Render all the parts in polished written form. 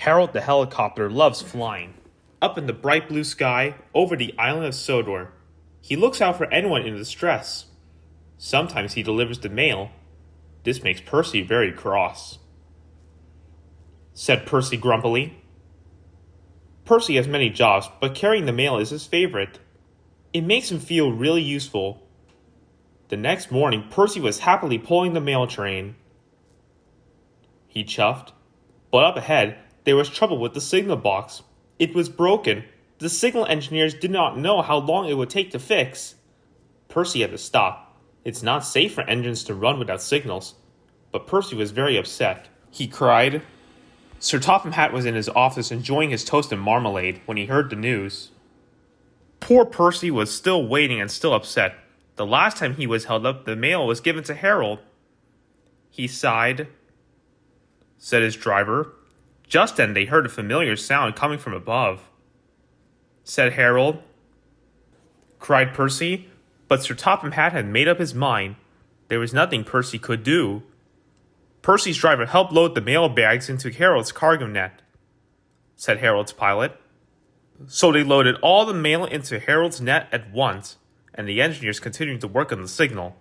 Harold the helicopter loves flying. Up in the bright blue sky, over the island of Sodor, he looks out for anyone in distress. Sometimes he delivers the mail. This makes Percy very cross, said Percy grumpily. Percy has many jobs, but carrying the mail is his favorite. It makes him feel really useful. The next morning, Percy was happily pulling the mail train. He chuffed, but up ahead, there was trouble with the signal box. It was broken. The signal engineers did not know how long it would take to fix. Percy had to stop. It's not safe for engines to run without signals. But Percy was very upset. He cried. Sir Topham Hatt was in his office enjoying his toast and marmalade when he heard the news. Poor Percy was still waiting and still upset. The last time he was held up, the mail was given to Harold. He sighed, said his driver. Just then they heard a familiar sound coming from above. Said Harold. Cried Percy, but Sir Topham Hatt had made up his mind. There was nothing Percy could do. Percy's driver helped load the mail bags into Harold's cargo net, said Harold's pilot. So they loaded all the mail into Harold's net at once, and the engineers continued to work on the signal.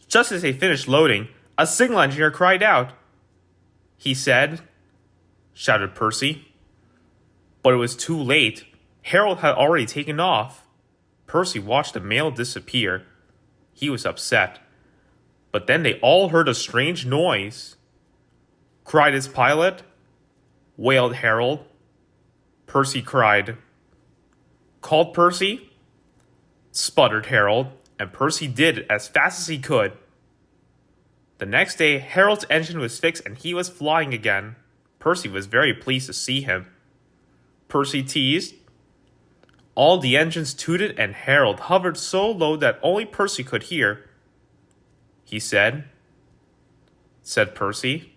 Just as they finished loading, a signal engineer cried out. He said, shouted Percy. But it was too late. Harold had already taken off. Percy watched the mail disappear. He was upset. But then they all heard a strange noise. Cried his pilot. Wailed Harold. Percy cried. Called Percy? Sputtered Harold, and Percy did it as fast as he could. The next day, Harold's engine was fixed and he was flying again. Percy was very pleased to see him. Percy teased. All the engines tooted and Harold hovered so low that only Percy could hear. He said Percy.